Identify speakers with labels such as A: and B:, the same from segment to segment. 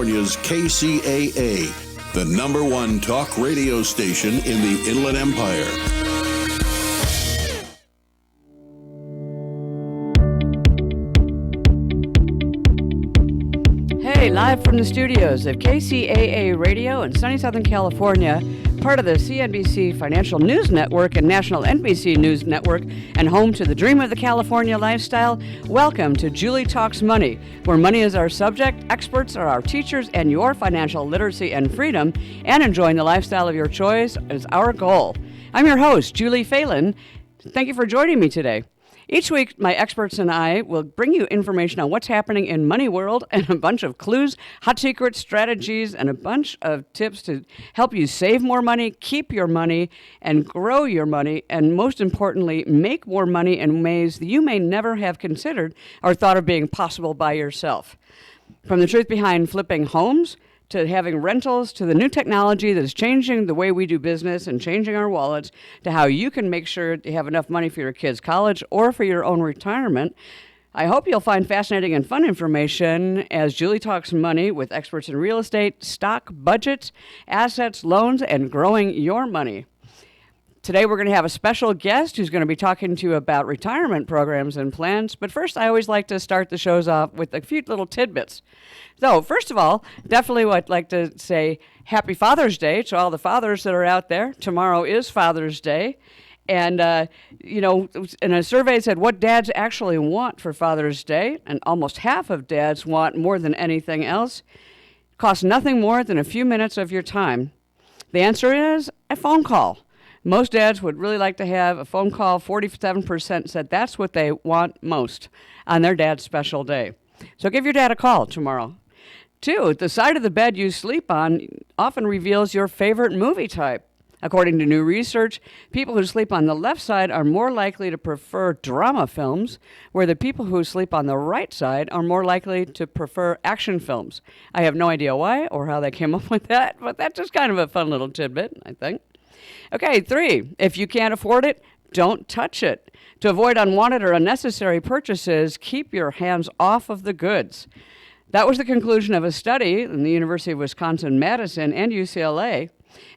A: California's KCAA, the #1 talk radio station in the Inland Empire.
B: Hey, live from the studios of KCAA Radio in sunny Southern California, part of the CNBC Financial News Network and National NBC News Network, and home to the dream of the California lifestyle. Welcome to Julie Talks Money, where money is our subject, experts are our teachers, and your financial literacy and freedom, and enjoying the lifestyle of your choice is our goal. I'm your host, Julie Phelan. Thank you for joining me today. Each week, my experts and I will bring you information on what's happening in money world and a bunch of clues, hot secrets, strategies, and a bunch of tips to help you save more money, keep your money, and grow your money, and most importantly, make more money in ways that you may never have considered or thought of being possible by yourself. From the truth behind flipping homes, to having rentals, to the new technology that is changing the way we do business and changing our wallets, to how you can make sure you have enough money for your kids' college or for your own retirement. I hope you'll find fascinating and fun information as Julie talks money with experts in real estate, stock, budgets, assets, loans, and growing your money. Today we're going to have a special guest who's going to be talking to you about retirement programs and plans. But first, I always like to start the shows off with a few little tidbits. So first of all, definitely I'd like to say Happy Father's Day to all the fathers that are out there. Tomorrow is Father's Day. And, in a survey said what dads actually want for Father's Day, and almost half of dads want more than anything else. It costs nothing more than a few minutes of your time. The answer is a phone call. Most dads would really like to have a phone call. 47% said that's what they want most on their dad's special day. So give your dad a call tomorrow. 2, the side of the bed you sleep on often reveals your favorite movie type. According to new research, people who sleep on the left side are more likely to prefer drama films, where the people who sleep on the right side are more likely to prefer action films. I have no idea why or how they came up with that, but that's just kind of a fun little tidbit, I think. Okay, 3, if you can't afford it, don't touch it. To avoid unwanted or unnecessary purchases, keep your hands off of the goods. That was the conclusion of a study in the University of Wisconsin-Madison and UCLA,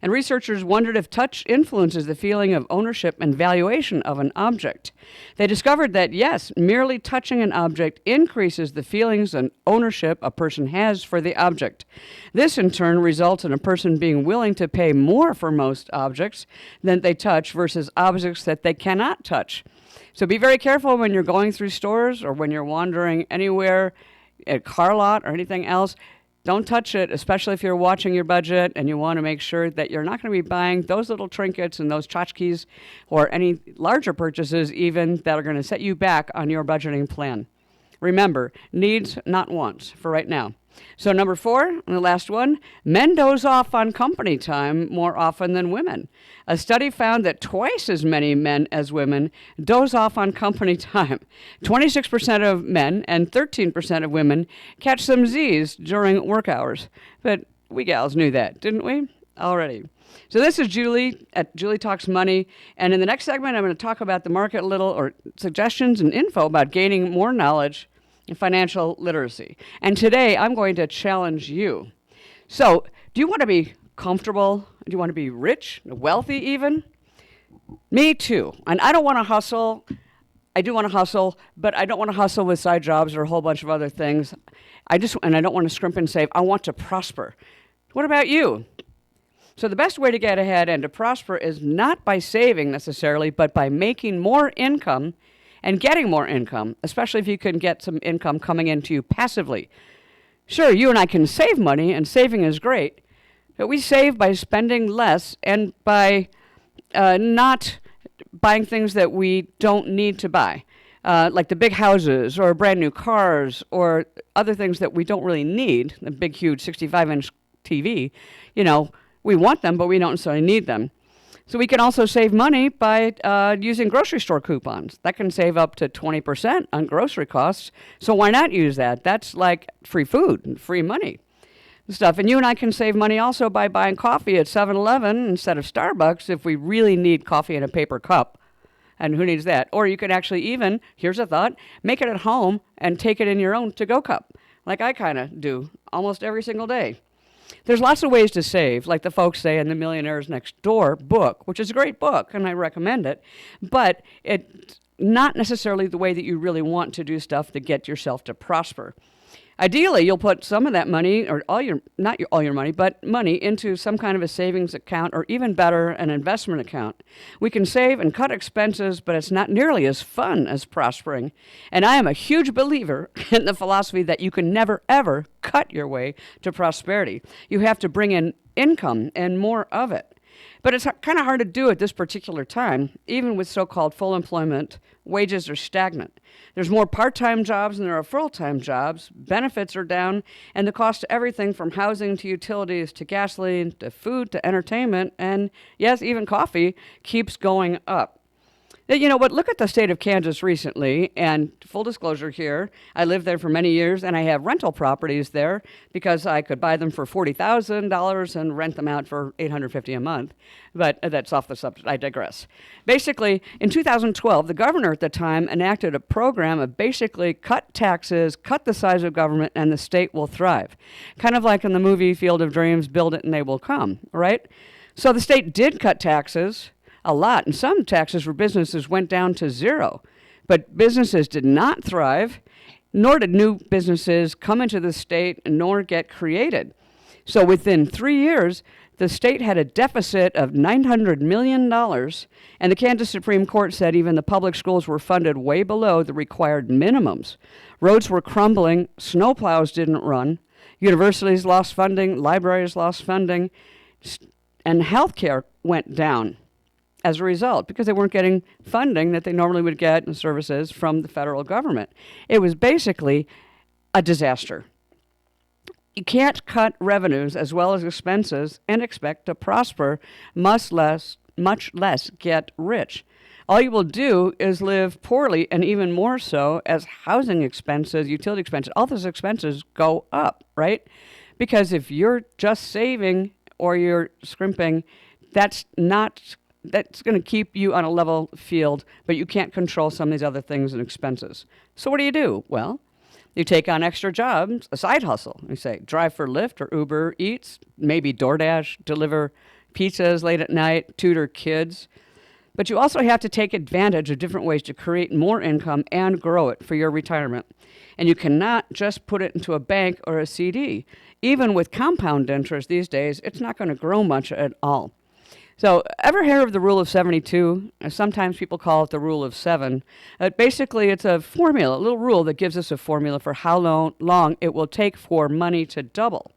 B: and researchers wondered if touch influences the feeling of ownership and valuation of an object. They discovered that, yes, merely touching an object increases the feelings and ownership a person has for the object. This, in turn, results in a person being willing to pay more for most objects than they touch versus objects that they cannot touch. So be very careful when you're going through stores or when you're wandering anywhere, a car lot or anything else. Don't touch it, especially if you're watching your budget and you want to make sure that you're not going to be buying those little trinkets and those tchotchkes or any larger purchases even that are going to set you back on your budgeting plan. Remember, needs, not wants for right now. So number 4, and the last one, men doze off on company time more often than women. A study found that twice as many men as women doze off on company time. 26% of men and 13% of women catch some Z's during work hours. But we gals knew that, didn't we? Already. So this is Julie at Julie Talks Money. And in the next segment, I'm going to talk about the market a little, or suggestions and info about gaining more knowledge in financial literacy. And today, I'm going to challenge you. So, do you want to be comfortable? Do you want to be rich, wealthy even? Me too. And I don't want to hustle. I do want to hustle, but I don't want to hustle with side jobs or a whole bunch of other things. I don't want to scrimp and save. I want to prosper. What about you? So the best way to get ahead and to prosper is not by saving necessarily, but by making more income and getting more income, especially if you can get some income coming into you passively. Sure, you and I can save money, and saving is great, but we save by spending less and by not buying things that we don't need to buy, like the big houses or brand new cars or other things that we don't really need, the big, huge 65-inch TV. We want them, but we don't necessarily need them. So we can also save money by using grocery store coupons. That can save up to 20% on grocery costs. So why not use that? That's like free food and free money and stuff. And you and I can save money also by buying coffee at 7-Eleven instead of Starbucks if we really need coffee in a paper cup. And who needs that? Or you could actually even, here's a thought, make it at home and take it in your own to-go cup. like I kind of do almost every single day. There's lots of ways to save, like the folks say in the Millionaires Next Door book, which is a great book, and I recommend it, but it's not necessarily the way that you really want to do stuff to get yourself to prosper. Ideally, you'll put some of that money, or all your money, but money into some kind of a savings account, or even better, an investment account. We can save and cut expenses, but it's not nearly as fun as prospering. And I am a huge believer in the philosophy that you can never, ever cut your way to prosperity. You have to bring in income and more of it. But it's kind of hard to do at this particular time, even with so-called full employment. Wages are stagnant. There's more part-time jobs than there are full-time jobs. Benefits are down, and the cost of everything from housing to utilities to gasoline to food to entertainment and, yes, even coffee keeps going up. You know what? Look at the state of Kansas recently, and full disclosure here, I lived there for many years, and I have rental properties there because I could buy them for $40,000 and rent them out for $850 a month. But that's off the subject. I digress. Basically, in 2012, the governor at the time enacted a program of basically cut taxes, cut the size of government, and the state will thrive. Kind of like in the movie Field of Dreams, build it and they will come, right? So the state did cut taxes a lot, and some taxes for businesses went down to zero. But businesses did not thrive, nor did new businesses come into the state, nor get created. So within 3 years, the state had a deficit of $900 million, and the Kansas Supreme Court said even the public schools were funded way below the required minimums. Roads were crumbling, snowplows didn't run, universities lost funding, libraries lost funding, and health care went down as a result, because they weren't getting funding that they normally would get in services from the federal government. It was basically a disaster. You can't cut revenues as well as expenses and expect to prosper, much less get rich. All you will do is live poorly, and even more so as housing expenses, utility expenses, all those expenses go up, right? Because if you're just saving or you're scrimping, that's going to keep you on a level field, but you can't control some of these other things and expenses. So what do? Well, you take on extra jobs, a side hustle. You say, drive for Lyft or Uber Eats, maybe DoorDash, deliver pizzas late at night, tutor kids. But you also have to take advantage of different ways to create more income and grow it for your retirement. And you cannot just put it into a bank or a CD. Even with compound interest these days, it's not going to grow much at all. So, ever hear of the rule of 72? Sometimes people call it the rule of 7. Basically, it's a formula, a little rule that gives us a formula for how long it will take for money to double.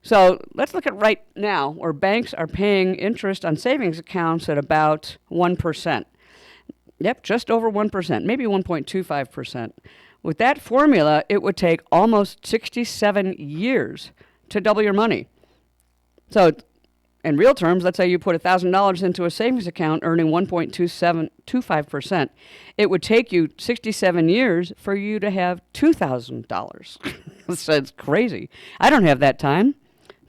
B: So, let's look at right now, where banks are paying interest on savings accounts at about 1%. Yep, just over 1%, maybe 1.25%. With that formula, it would take almost 67 years to double your money. So, in real terms, let's say you put $1,000 into a savings account earning 1.25%. It would take you 67 years for you to have $2,000. So it's crazy. I don't have that time.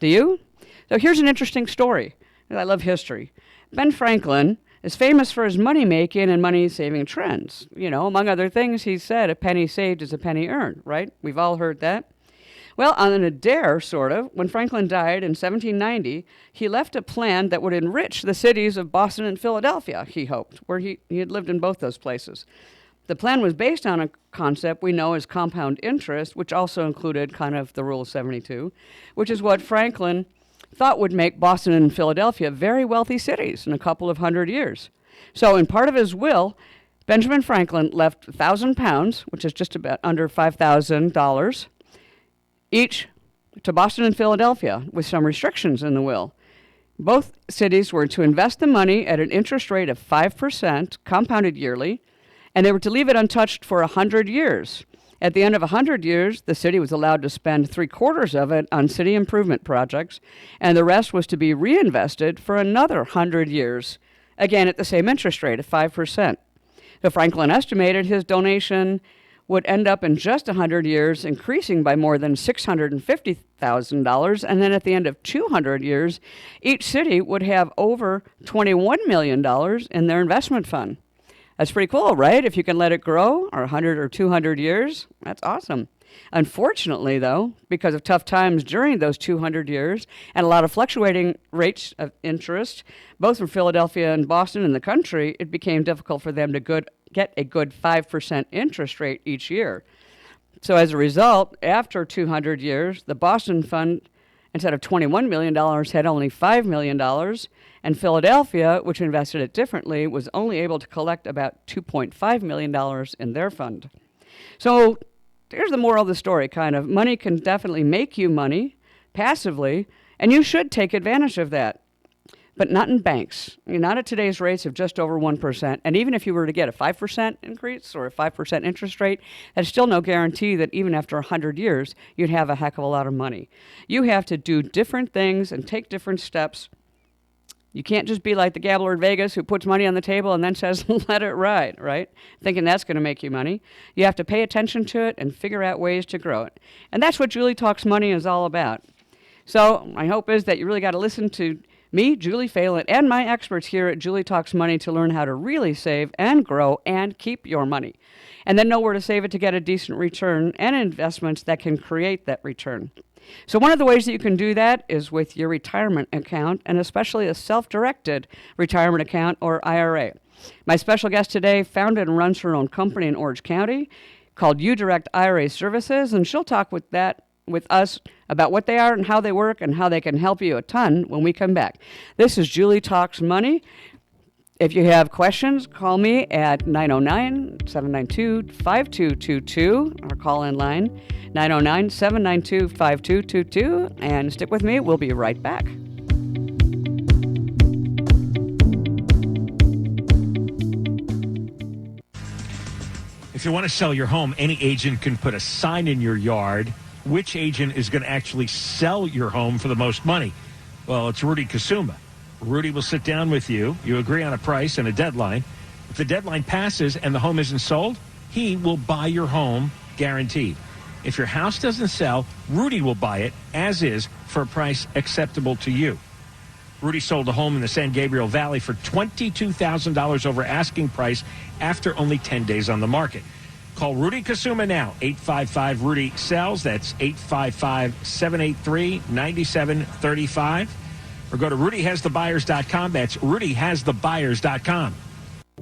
B: Do you? So here's an interesting story. I love history. Ben Franklin is famous for his money making and money saving trends. You know, among other things, he said, a penny saved is a penny earned, right? We've all heard that. Well, on a dare, sort of, when Franklin died in 1790, he left a plan that would enrich the cities of Boston and Philadelphia, he hoped, where he had lived in both those places. The plan was based on a concept we know as compound interest, which also included kind of the rule of 72, which is what Franklin thought would make Boston and Philadelphia very wealthy cities in a couple of hundred years. So in part of his will, Benjamin Franklin left 1,000 pounds, which is just about under $5,000, each to Boston and Philadelphia, with some restrictions in the will. Both cities were to invest the money at an interest rate of 5%, compounded yearly, and they were to leave it untouched for 100 years. At the end of 100 years, the city was allowed to spend 3/4 of it on city improvement projects, and the rest was to be reinvested for another 100 years, again at the same interest rate of 5%. So Franklin estimated his donation would end up in just 100 years, increasing by more than $650,000. And then at the end of 200 years, each city would have over $21 million in their investment fund. That's pretty cool, right? If you can let it grow, or 100 or 200 years, that's awesome. Unfortunately, though, because of tough times during those 200 years and a lot of fluctuating rates of interest, both from Philadelphia and Boston and the country, it became difficult for them to get a good 5% interest rate each year. So as a result, after 200 years, the Boston Fund, instead of $21 million, had only $5 million, and Philadelphia, which invested it differently, was only able to collect about $2.5 million in their fund. So here's the moral of the story, kind of. Money can definitely make you money passively, and you should take advantage of that. But not in banks. Not at today's rates of just over 1%. And even if you were to get a 5% increase or a 5% interest rate, that's still no guarantee that even after 100 years, you'd have a heck of a lot of money. You have to do different things and take different steps. You can't just be like the gambler in Vegas who puts money on the table and then says, let it ride, right? Thinking that's going to make you money. You have to pay attention to it and figure out ways to grow it. And that's what Julie Talks Money is all about. So my hope is that you really got to listen to me, Julie Phelan, and my experts here at Julie Talks Money to learn how to really save and grow and keep your money. And then know where to save it to get a decent return and investments that can create that return. So one of the ways that you can do that is with your retirement account, and especially a self-directed retirement account or IRA. My special guest today founded and runs her own company in Orange County called Untitled Ira Is Is, and she'll talk with us about what they are and how they work and how they can help you a ton when we come back. This is Julie Talks Money. If you have questions, call me at 909-792-5222, our call-in line, 909-792-5222, and stick with me. We'll be right back.
C: If you want to sell your home, any agent can put a sign in your yard. Which agent is going to actually sell your home for the most money? Well, it's Rudy Kasuma. Rudy will sit down with you. You agree on a price and a deadline. If the deadline passes and the home isn't sold, he will buy your home guaranteed. If your house doesn't sell, Rudy will buy it as is for a price acceptable to you. Rudy sold a home in the San Gabriel Valley for $22,000 over asking price after only 10 days on the market. Call Rudy Kasuma now, 855-RUDY-SELLS. That's 855-783-9735. Or go to rudyhasthebuyers.com. That's rudyhasthebuyers.com.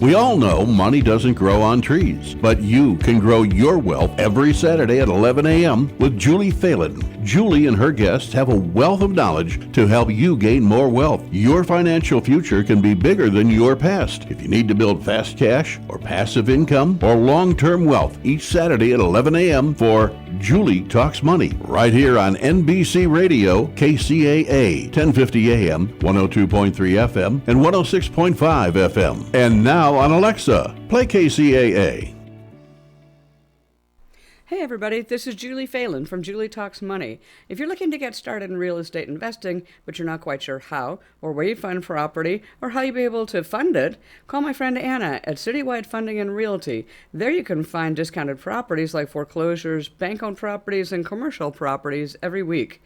A: We all know money doesn't grow on trees, but you can grow your wealth every Saturday at 11 a.m. with Julie Phelan. Julie and her guests have a wealth of knowledge to help you gain more wealth. Your financial future can be bigger than your past. If you need to build fast cash or passive income or long-term wealth, each Saturday at 11 a.m. for Julie Talks Money, right here on NBC Radio, KCAA, 1050 AM, 102.3 FM, and 106.5 FM. And now on Alexa, play KCAA.
B: Hey everybody, this is Julie Phelan from Julie Talks Money. If you're looking to get started in real estate investing, but you're not quite sure how or where you find property or how you'll be able to fund it, call my friend Anna at Citywide Funding and Realty. There you can find discounted properties like foreclosures, bank-owned properties, and commercial properties every week.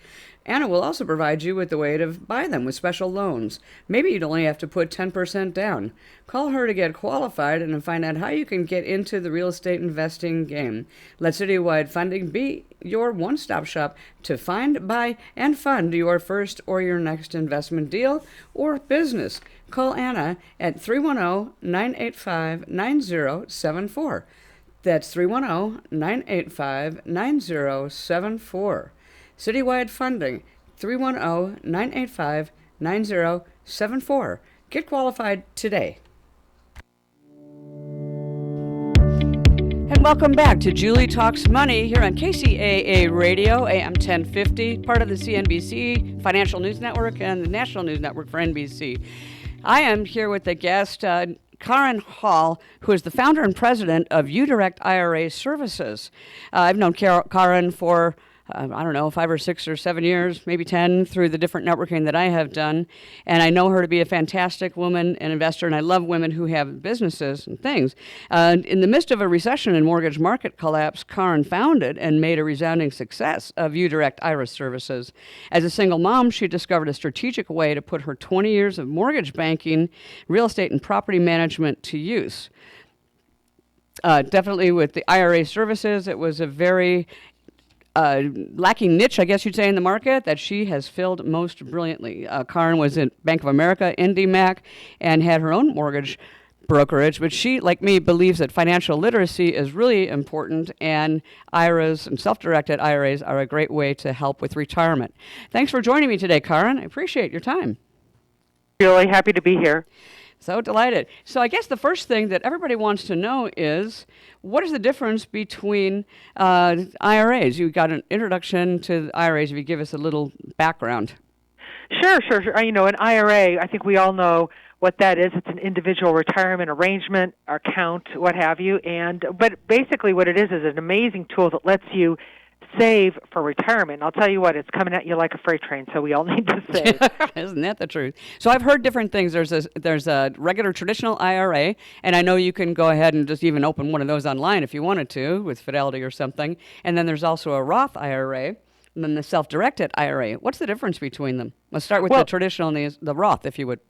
B: Anna will also provide you with the way to buy them with special loans. Maybe you'd only have to put 10% down. Call her to get qualified and find out how you can get into the real estate investing game. Let Citywide Funding be your one-stop shop to find, buy, and fund your first or your next investment deal or business. Call Anna at 310-985-9074. That's 310-985-9074. Citywide Funding, 310-985-9074. Get qualified today. And welcome back to Julie Talks Money here on KCAA Radio, AM 1050, part of the CNBC Financial News Network and the National News Network for NBC. I am here with a guest, Karen Hall, who is the founder and president of Untitled Ira Services. I've known Karen for I don't know, 5 or 6 or 7 years, maybe 10, through the different networking that I have done. And I know her to be a fantastic woman and investor, and I love women who have businesses and things. In the midst of a recession and mortgage market collapse, Karen founded and made a resounding success of Untitled Ira Services. As a single mom, she discovered a strategic way to put her 20 years of mortgage banking, real estate, and property management to use. Definitely with the IRA services, it was a very lacking niche, I guess you'd say, in the market that she has filled most brilliantly. Karen was at Bank of America, IndyMac, and had her own mortgage brokerage, but she, like me, believes that financial literacy is really important, and IRAs and self-directed IRAs are a great way to help with retirement. Thanks for joining me today, Karen. I appreciate your time.
D: Really happy to be here.
B: So delighted. So I guess the first thing that everybody wants to know is, what is the difference between IRAs? You got an introduction to IRAs. If you give us a little background.
D: Sure. An IRA, I think we all know what that is. It's an individual retirement arrangement, account, what have you. But basically what it is an amazing tool that lets you save for retirement. And I'll tell you what, it's coming at you like a freight train, so we all need to save.
B: Isn't that the truth? So I've heard different things. There's a regular traditional IRA, and I know you can go ahead and just even open one of those online if you wanted to with Fidelity or something. And then there's also a Roth IRA, and then the self-directed IRA. What's the difference between them? Let's start with the traditional and the Roth, if you would.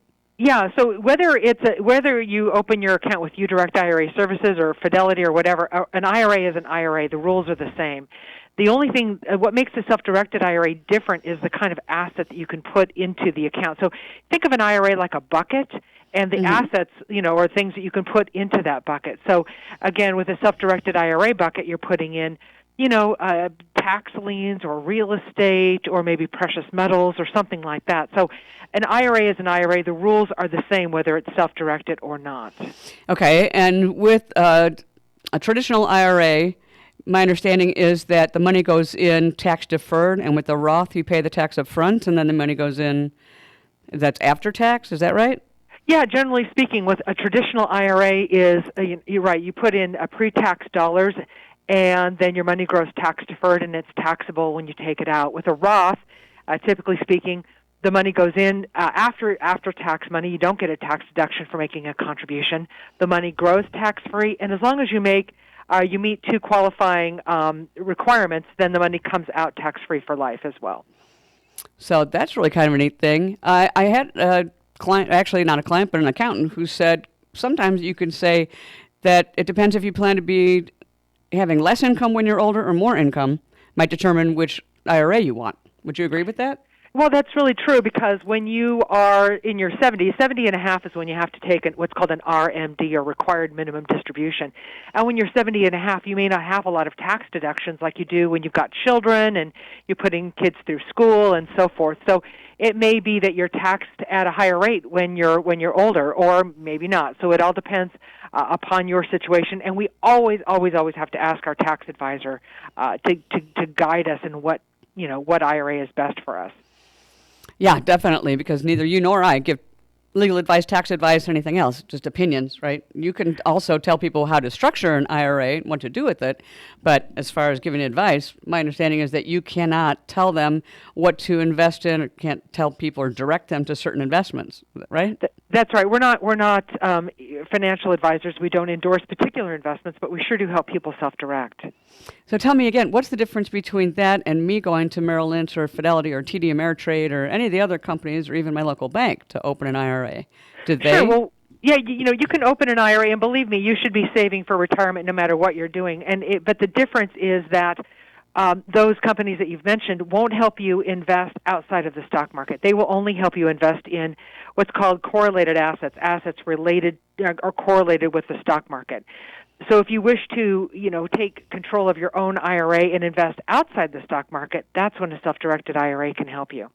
D: Yeah, so whether you open your account with UDirect IRA Services or Fidelity or whatever, an IRA is an IRA. The rules are the same. The only thing, what makes the self-directed IRA different is the kind of asset that you can put into the account. So think of an IRA like a bucket, and the assets, are things that you can put into that bucket. So again, with a self-directed IRA bucket, you're putting in, tax liens or real estate or maybe precious metals or something like that. So an IRA is an IRA. The rules are the same whether it's self-directed or not.
B: Okay, and with a traditional IRA, my understanding is that the money goes in tax deferred, and with the Roth, you pay the tax up front, and then the money goes in, that's after tax, is that right?
D: Yeah, generally speaking, with a traditional IRA you're right, you put in pre-tax dollars, and then your money grows tax deferred, and it's taxable when you take it out. With a Roth, typically speaking, the money goes in after tax money. You don't get a tax deduction for making a contribution. The money grows tax-free, and as long as you meet two qualifying requirements, then the money comes out tax-free for life as well.
B: So that's really kind of a neat thing. I had a client, actually not a client, but an accountant, who said sometimes you can say that it depends if you plan to be having less income when you're older or more income might determine which IRA you want. Would you agree with that?
D: Well, that's really true, because when you are in your 70 and a half is when you have to take what's called an RMD, or required minimum distribution. And when you're 70 and a half, you may not have a lot of tax deductions like you do when you've got children and you're putting kids through school and so forth. So it may be that you're taxed at a higher rate when you're older, or maybe not. So it all depends upon your situation, and we always have to ask our tax advisor to guide us in what IRA is best for us.
B: Yeah, definitely, because neither you nor I give legal advice, tax advice, or anything else, just opinions, right? You can also tell people how to structure an IRA and what to do with it, but as far as giving advice, my understanding is that you cannot tell them what to invest in, or can't tell people or direct them to certain investments, right?
D: That's right. We're not financial advisors. We don't endorse particular investments, but we sure do help people self-direct.
B: So tell me again, what's the difference between that and me going to Merrill Lynch or Fidelity or TD Ameritrade or any of the other companies or even my local bank to open an IRA? Did they?
D: Sure. Well, yeah, you can open an IRA, and believe me, you should be saving for retirement no matter what you're doing. But the difference is that those companies that you've mentioned won't help you invest outside of the stock market. They will only help you invest in what's called correlated assets related or correlated with the stock market. So if you wish to, take control of your own IRA and invest outside the stock market, that's when a self-directed IRA can help you.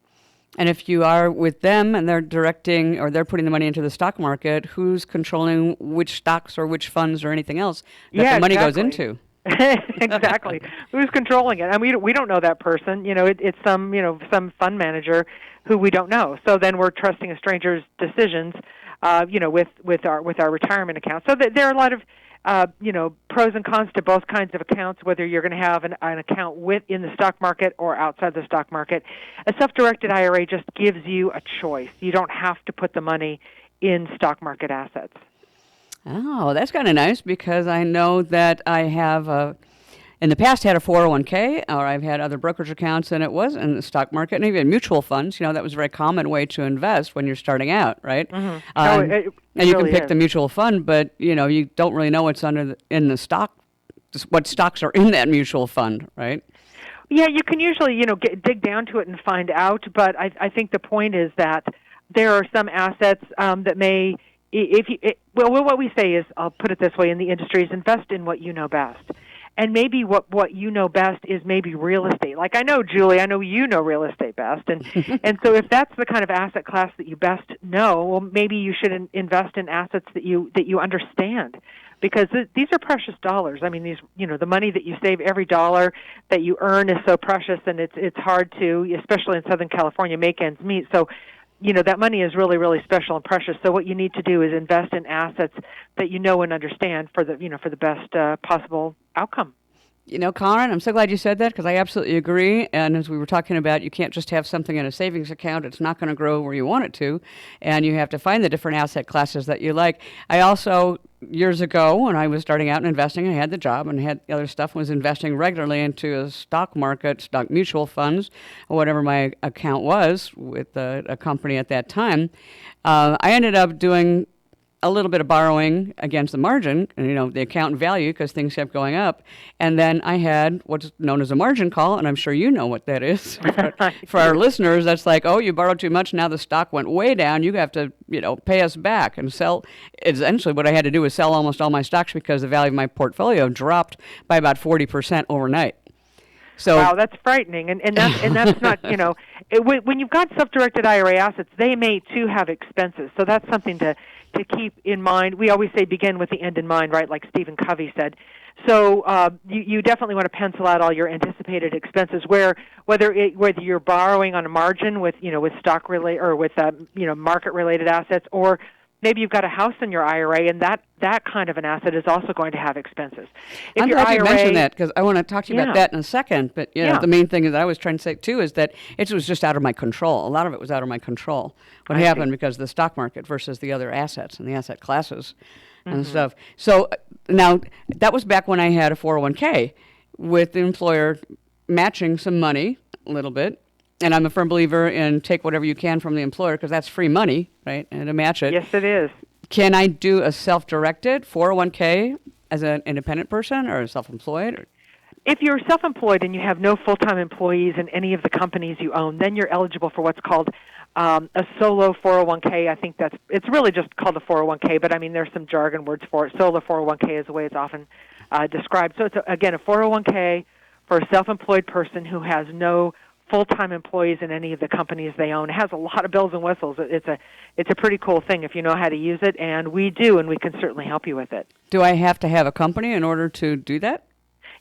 B: And if you are with them and they're directing or they're putting the money into the stock market, who's controlling which stocks or which funds or anything else that the money goes into?
D: Exactly. Who's controlling it? And we don't know that person. It's some fund manager who we don't know. So then we're trusting a stranger's decisions, with our retirement account. So there are a lot of pros and cons to both kinds of accounts, whether you're going to have an account in the stock market or outside the stock market. A self-directed IRA just gives you a choice. You don't have to put the money in stock market assets.
B: Oh, that's kind of nice, because I know that I have in the past had a 401k, or I've had other brokerage accounts, and it was in the stock market, and even mutual funds. That was a very common way to invest when you're starting out, right?
D: Mm-hmm.
B: And you can pick the mutual fund, but you don't really know what's in the stock, what stocks are in that mutual fund, right?
D: Yeah, you can usually, dig down to it and find out, but I think the point is that there are some assets that may, what we say is, I'll put it this way in the industry, is invest in what you know best. And maybe what you know best is maybe real estate. Like I know, Julie, I know you know real estate best. And so if that's the kind of asset class that you best know, well, maybe you should invest in assets that you understand. Because these are precious dollars. I mean, the money that you save, every dollar that you earn is so precious, and it's hard to, especially in Southern California, make ends meet. So, that money is really, really special and precious. So what you need to do is invest in assets that you know and understand for the best possible outcome.
B: Karen, I'm so glad you said that because I absolutely agree. And as we were talking about, you can't just have something in a savings account. It's not going to grow where you want it to. And you have to find the different asset classes that you like. I also, years ago, when I was starting out in investing, I had the job and had the other stuff, was investing regularly into a stock market, stock mutual funds, or whatever my account was with a company at that time. I ended up doing a little bit of borrowing against the margin, the account value, because things kept going up. And then I had what's known as a margin call, and I'm sure you know what that is. For our listeners, that's like, oh, you borrowed too much, now the stock went way down, you have to, pay us back and sell. Essentially, what I had to do was sell almost all my stocks because the value of my portfolio dropped by about 40% overnight. So,
D: wow, that's frightening, and that's not when you've got self-directed IRA assets, they may too have expenses. So that's something to keep in mind. We always say begin with the end in mind, right? Like Stephen Covey said. So you definitely want to pencil out all your anticipated expenses. Whether you're borrowing on a margin with stock related or with market related assets, or maybe you've got a house in your IRA, and that kind of an asset is also going to have expenses.
B: I'm glad you mentioned that because I want to talk to you about that in a second. But the main thing that I was trying to say too is that it was just out of my control. A lot of it was out of my control. What happened because of the stock market versus the other assets and the asset classes and stuff. So now that was back when I had a 401k with the employer matching some money a little bit. And I'm a firm believer in take whatever you can from the employer because that's free money, right? And to match it.
D: Yes, it is.
B: Can I do a self-directed 401k as an independent person or self-employed?
D: If you're self-employed and you have no full-time employees in any of the companies you own, then you're eligible for what's called a solo 401k. I think it's really just called a 401k, but I mean there's some jargon words for it. Solo 401k is the way it's often described. So it's again a 401k for a self-employed person who has no full-time employees in any of the companies they own. It has a lot of bells and whistles. It's a pretty cool thing if you know how to use it, and we do, and we can certainly help you with it.
B: Do I have to have a company in order to do that?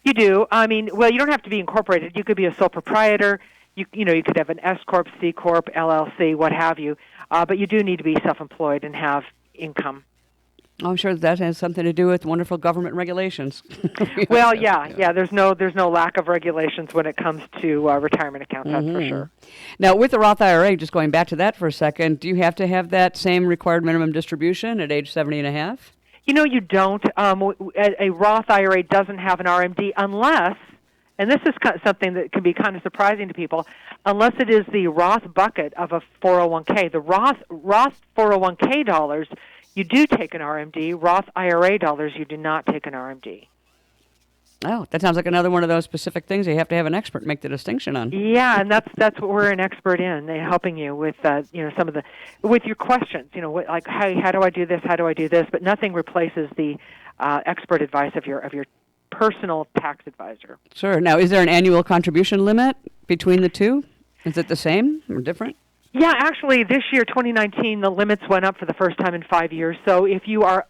D: You do. I mean, well, you don't have to be incorporated. You could be a sole proprietor. You could have an S corp, C corp, LLC, what have you. But you do need to be self-employed and have income.
B: I'm sure that has something to do with wonderful government regulations.
D: Well, yeah. There's no lack of regulations when it comes to retirement accounts. That's for sure. Now,
B: with the Roth IRA, just going back to that for a second, do you have to have that same required minimum distribution at age 70 and a half?
D: You don't. A Roth IRA doesn't have an RMD unless, and this is something that can be kind of surprising to people, unless it is the Roth bucket of a 401k. The Roth 401k dollars, you do take an RMD. Roth IRA dollars, you do not take an RMD.
B: Oh, that sounds like another one of those specific things you have to have an expert make the distinction on.
D: Yeah, and that's what we're an expert in, helping you with some of with your questions. Like how do I do this? How do I do this? But nothing replaces the expert advice of your personal tax advisor.
B: Sure. Now, is there an annual contribution limit between the two? Is it the same or different?
D: Yeah, actually, this year, 2019, the limits went up for the first time in 5 years. So if you're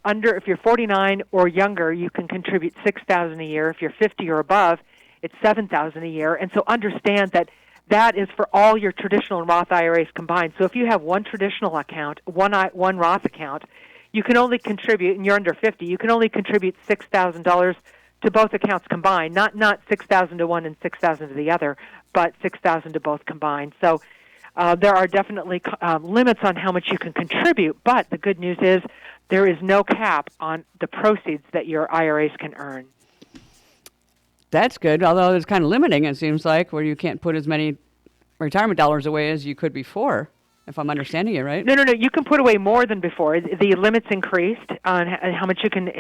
D: 49 or younger, you can contribute $6,000 a year. If you're 50 or above, it's $7,000 a year. And so understand that is for all your traditional and Roth IRAs combined. So if you have one traditional account, one Roth account, you can only contribute, and you're under 50, you can only contribute $6,000 to both accounts combined. Not $6,000 to one and $6,000 to the other, but $6,000 to both combined. So there are definitely limits on how much you can contribute, but the good news is there is no cap on the proceeds that your IRAs can earn.
B: That's good, although it's kind of limiting, it seems like, where you can't put as many retirement dollars away as you could before. if I'm understanding you right.
D: No. You can put away more than before. The limits increased on how much you can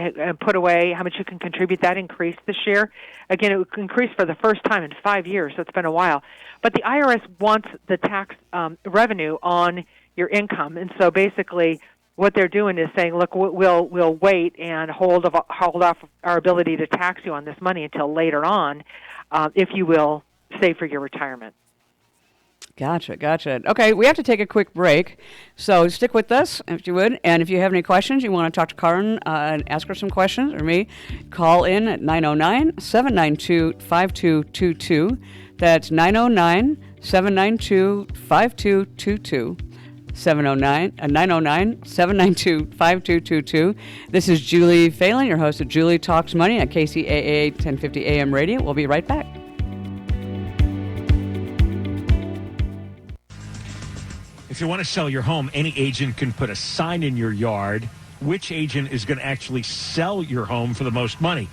D: put away, how much you can contribute. That increased this year. Again, it increased for the first time in 5 years, so it's been a while. But the IRS wants the tax revenue on your income, and so basically what they're doing is saying, look, we'll wait and hold off our ability to tax you on this money until later on, if you will save for your retirement.
B: Gotcha. Okay, we have to take a quick break, so stick with us if you would. And if you have any questions, you want to talk to Karen and ask her some questions, or me, call in at 909-792-5222. That's 909-792-5222. 909-792-5222. This is Julie Phelan, your host of Julie Talks Money at KCAA 1050 AM radio. We'll be right back.
C: If you want to sell your home, any agent can put a sign in your yard. Which agent is going to actually sell your home for the most money?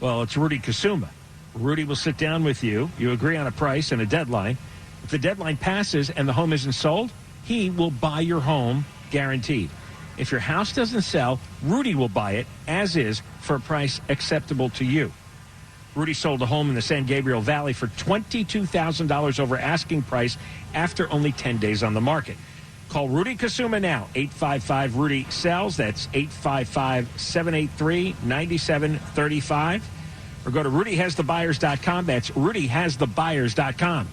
C: Well, it's Rudy Kasuma. Rudy will sit down with you. You agree on a price and a deadline. If the deadline passes and the home isn't sold, he will buy your home, guaranteed. If your house doesn't sell, Rudy will buy it as is for a price acceptable to you. Rudy sold a home in the San Gabriel Valley for $22,000 over asking price after only 10 days on the market. Call Rudy Kasuma now, 855-RUDY-SELLS. That's 855-783-9735. Or go to rudyhasthebuyers.com. That's rudyhasthebuyers.com.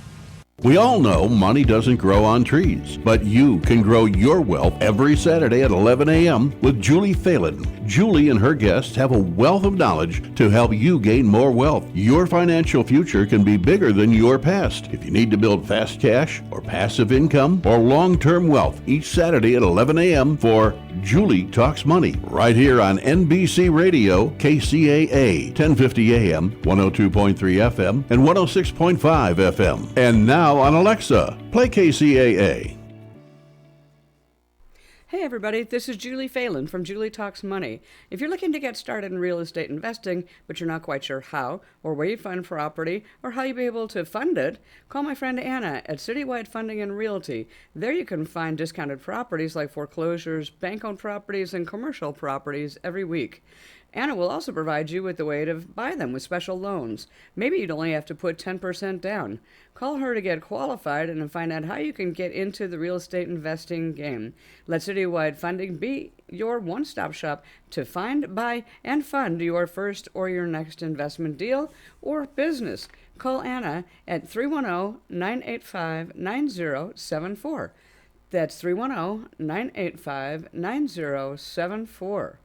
A: We all know money doesn't grow on trees, but you can grow your wealth every Saturday at 11 a.m. with Julie Phelan. Julie and her guests have a wealth of knowledge to help you gain more wealth. Your financial future can be bigger than your past. If you need to build fast cash or passive income or long-term wealth, each Saturday at 11 a.m. for Julie Talks Money, right here on NBC Radio, KCAA, 1050 AM, 102.3 FM, and 106.5 FM. And now on Alexa, play KCAA.
B: Hey everybody, this is Julie Phelan from Julie Talks Money. If you're looking to get started in real estate investing, but you're not quite sure how, or where you fund property, or how you'll be able to fund it, call my friend Anna at Citywide Funding and Realty. There you can find discounted properties like foreclosures, bank-owned properties, and commercial properties every week. Anna will also provide you with the way to buy them with special loans. Maybe you'd only have to put 10% down. Call her to get qualified and find out how you can get into the real estate investing game. Let Citywide Funding be your one-stop shop to find, buy, and fund your first or your next investment deal or business. Call Anna at 310-985-9074. That's 310-985-9074.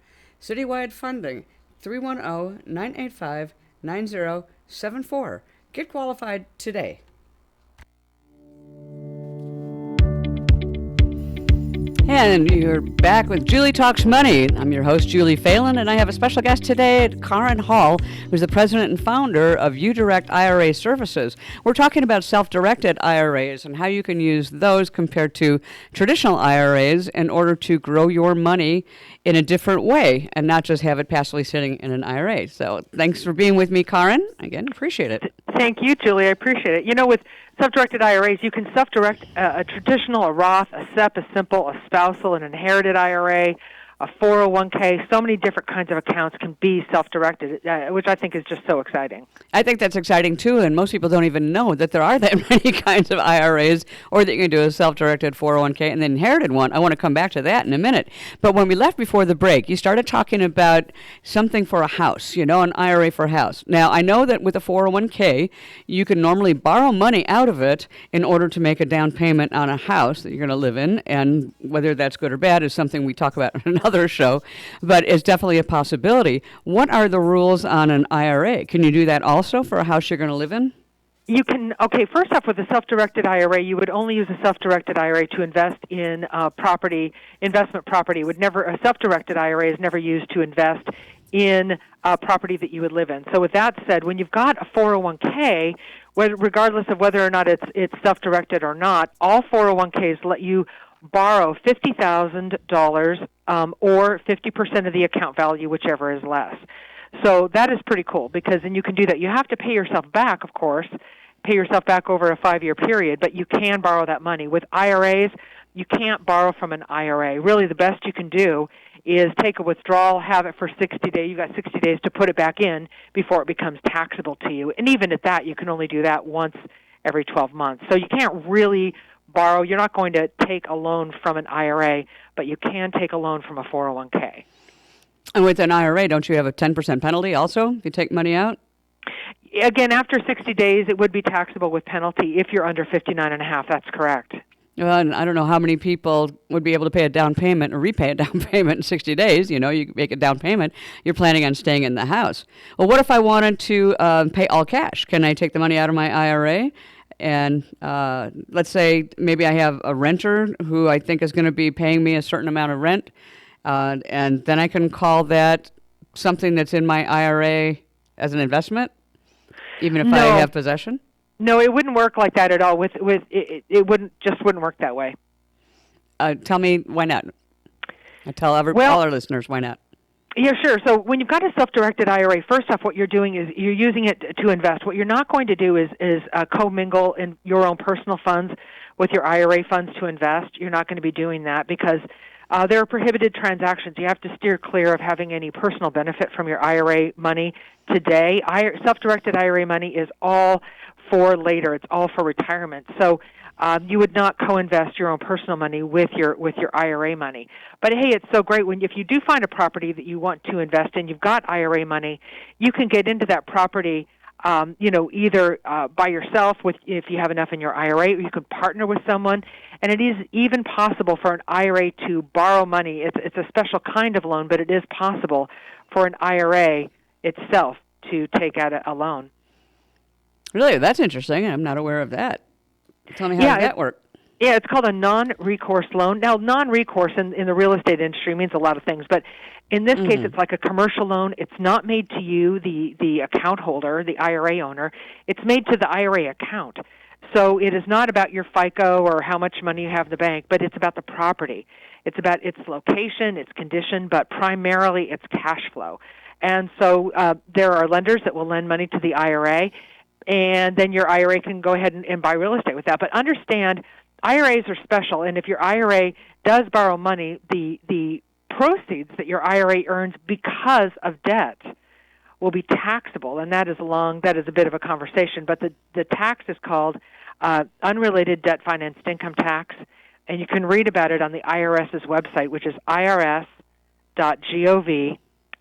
B: Citywide Funding, 310-985-9074. Get qualified today. And you're back with Julie Talks Money. I'm your host, Julie Phelan, and I have a special guest today, Karen Hall, who's the president and founder of UDirect IRA Services. We're talking about self-directed IRAs and how you can use those compared to traditional IRAs in order to grow your money in a different way and not just have it passively sitting in an IRA. So thanks for being with me, Karen. Again, appreciate it.
D: Thank you, Julie. I appreciate it. You know, with self-directed IRAs, you can self-direct a traditional, a Roth, a SEP, a simple, a spousal, an inherited IRA, a 401k. So many different kinds of accounts can be self-directed, which I think is just so exciting.
B: I think that's exciting, too, and most people don't even know that there are that many kinds of IRAs, or that you can do a self-directed 401k and the inherited one. I want to come back to that in a minute. But when we left before the break, you started talking about something for a house, you know, an IRA for a house. Now, I know that with a 401k, you can normally borrow money out of it in order to make a down payment on a house that you're going to live in, and whether that's good or bad is something we talk about in another show, but it's definitely a possibility. What are the rules on an IRA? Can you do that also for a house you're going to live in?
D: You can, okay, first off, with a self-directed IRA, you would only use a self-directed IRA to invest in property, investment property. A self-directed IRA is never used to invest in property that you would live in. So with that said, when you've got a 401k, regardless of whether or not it's self-directed or not, all 401ks let you borrow $50,000 or 50% of the account value, whichever is less. So that is pretty cool, because then you can do that. You have to pay yourself back, of course, pay yourself back over a 5-year period, but you can borrow that money. With IRAs, you can't borrow from an IRA. Really, the best you can do is take a withdrawal, have it for 60 days. You've got 60 days to put it back in before it becomes taxable to you. And even at that, you can only do that once every 12 months. So you can't really borrow. You're not going to take a loan from an IRA, but you can take a loan from a 401k.
B: And with an IRA, don't you have a 10% penalty also if you take money out?
D: Again, after 60 days, it would be taxable with penalty if you're under 59.5. That's correct.
B: Well, and I don't know how many people would be able to pay a down payment or repay a down payment in 60 days. You know, you make a down payment, you're planning on staying in the house. Well, what if I wanted to pay all cash? Can I take the money out of my IRA? And let's say maybe I have a renter who I think is going to be paying me a certain amount of rent, and then I can call that something that's in my IRA as an investment, even if I have possession?
D: No, it wouldn't work like that at all. It wouldn't work that way.
B: Tell me why not. I tell all our listeners why not.
D: Yeah, sure. So when you've got a self-directed IRA, first off, what you're doing is you're using it to invest. What you're not going to do is commingle in your own personal funds with your IRA funds to invest. You're not going to be doing that because there are prohibited transactions. You have to steer clear of having any personal benefit from your IRA money today. Self-directed IRA money is all for later. It's all for retirement. So you would not co-invest your own personal money with your IRA money. But hey, it's so great if you do find a property that you want to invest in, you've got IRA money, you can get into that property either by yourself if you have enough in your IRA, or you can partner with someone. And it is even possible for an IRA to borrow money. It's a special kind of loan, but it is possible for an IRA itself to take out a loan.
B: Really? That's interesting. I'm not aware of that. Tell me, how does that work?
D: Yeah, it's called a non-recourse loan. Now, non-recourse in the real estate industry means a lot of things, but in this case, it's like a commercial loan. It's not made to you, the account holder, the IRA owner. It's made to the IRA account. So it is not about your FICO or how much money you have in the bank, but it's about the property. It's about its location, its condition, but primarily its cash flow. And so there are lenders that will lend money to the IRA, and then your IRA can go ahead and buy real estate with that. But understand, IRAs are special, and if your IRA does borrow money, the proceeds that your IRA earns because of debt will be taxable, and that is a bit of a conversation. But the tax is called Unrelated Debt Financed Income Tax, and you can read about it on the IRS's website, which is irs.gov,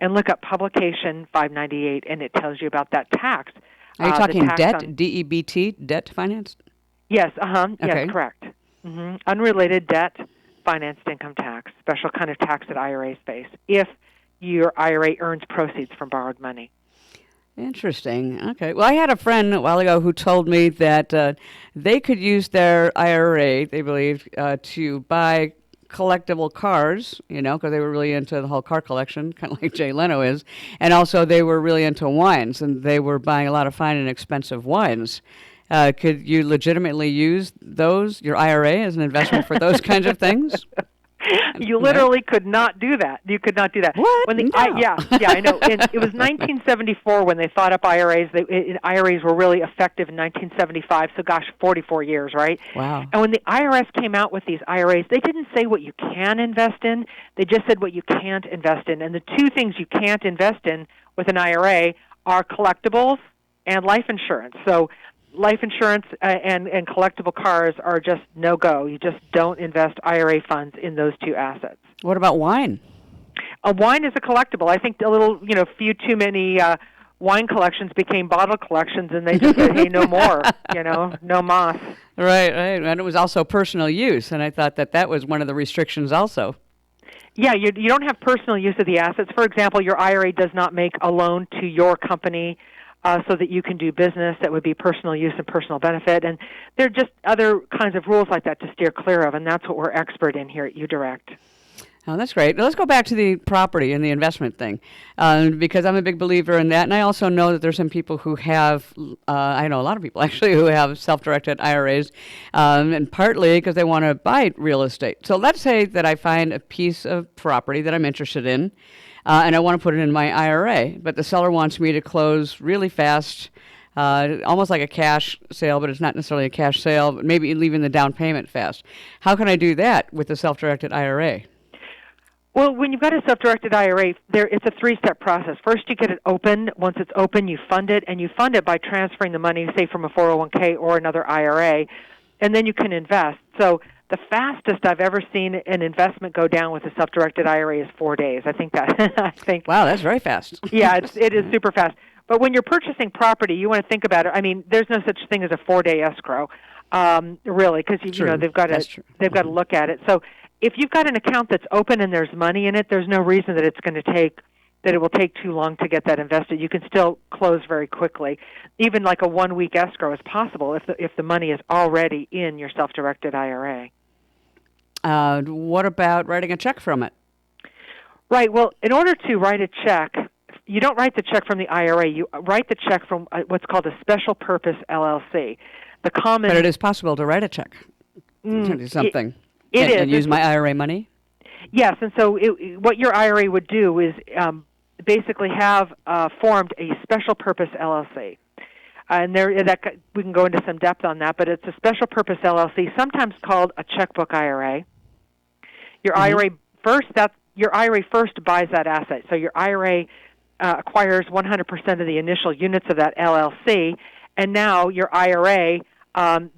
D: and look up Publication 598, and it tells you about that tax.
B: Are you talking debt, D-E-B-T, debt financed?
D: Yes,
B: Okay.
D: Yes, correct. Unrelated debt financed income tax, special kind of tax that IRAs face if your IRA earns proceeds from borrowed money.
B: Interesting. Okay. Well, I had a friend a while ago who told me that they could use their IRA, they believed, to buy collectible cars, because they were really into the whole car collection, kind of like Jay Leno is. And also they were really into wines, and they were buying a lot of fine and expensive wines. Could you legitimately use your IRA, as an investment for those kinds of things?
D: You literally could not do that. You could not do that.
B: What?
D: Yeah, I know. It was 1974 when they thought up IRAs. IRAs were really effective in 1975, so 44 years, right?
B: Wow.
D: And when the IRS came out with these IRAs, they didn't say what you can invest in. They just said what you can't invest in. And the two things you can't invest in with an IRA are collectibles and life insurance. So life insurance and collectible cars are just no-go. You just don't invest IRA funds in those two assets.
B: What about wine?
D: Wine is a collectible. I think a few too many wine collections became bottle collections, and they just said, hey, no more, no mas.
B: Right. And it was also personal use, and I thought that was one of the restrictions also.
D: Yeah, you don't have personal use of the assets. For example, your IRA does not make a loan to your company so that you can do business. That would be personal use and personal benefit. And there are just other kinds of rules like that to steer clear of, and that's what we're expert in here at UDirect.
B: Oh, that's great. Now, let's go back to the property and the investment thing, because I'm a big believer in that. And I also know that there's some people who have, I know a lot of people actually, who have self-directed IRAs, and partly because they want to buy real estate. So let's say that I find a piece of property that I'm interested in, and I want to put it in my IRA, but the seller wants me to close really fast almost like a cash sale, but it's not necessarily a cash sale, but maybe leaving the down payment fast. How can I do that with a self-directed IRA?
D: Well, when you've got a self-directed IRA, it's a three-step process. First, you get it open. Once it's open, you fund it, and you fund it by transferring the money, say, from a 401k or another IRA, and then you can invest. So the fastest I've ever seen an investment go down with a self-directed IRA is 4 days. I think that.
B: Wow, that's very fast.
D: Yeah, it is super fast. But when you're purchasing property, you want to think about it. I mean, there's no such thing as a 4-day escrow, really, because they've got to look at it. So if you've got an account that's open and there's money in it, there's no reason that it will take too long to get that invested. You can still close very quickly. Even like a 1-week escrow is possible if the money is already in your self-directed IRA.
B: What about writing a check from it?
D: Right. Well, in order to write a check, you don't write the check from the IRA. You write the check from what's called a special purpose LLC. But
B: it is possible to write a check. Do something.
D: It is.
B: And use my IRA money?
D: Yes, and so what your IRA would do is basically have formed a special purpose LLC. And we can go into some depth on that, but it's a special purpose LLC, sometimes called a checkbook IRA. Your IRA first buys that asset. So your IRA acquires 100% of the initial units of that LLC, and now your IRA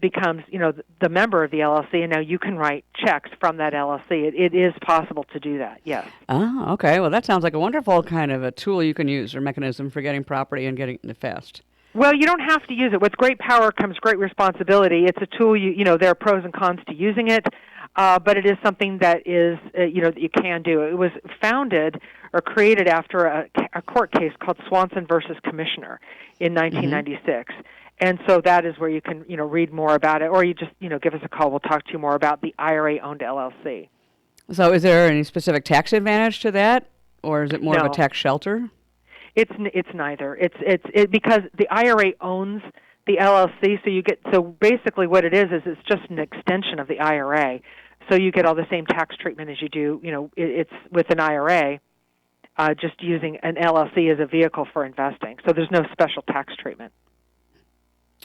D: becomes, the member of the LLC, and now you can write checks from that LLC. It is possible to do that, yes.
B: Oh, okay. Well, that sounds like a wonderful kind of a tool you can use or mechanism for getting property and getting it fast.
D: Well, you don't have to use it. With great power comes great responsibility. It's a tool, there are pros and cons to using it, but it is something that is, that you can do. It was founded or created after a court case called Swanson versus Commissioner in 1996. And so that is where you can, read more about it, or you just, give us a call. We'll talk to you more about the IRA-owned LLC.
B: So is there any specific tax advantage to that, or is it more of a tax shelter?
D: It's neither. It's because the IRA owns the LLC, so basically what it is it's just an extension of the IRA. So you get all the same tax treatment as you do, it's with an IRA, just using an LLC as a vehicle for investing. So there's no special tax treatment.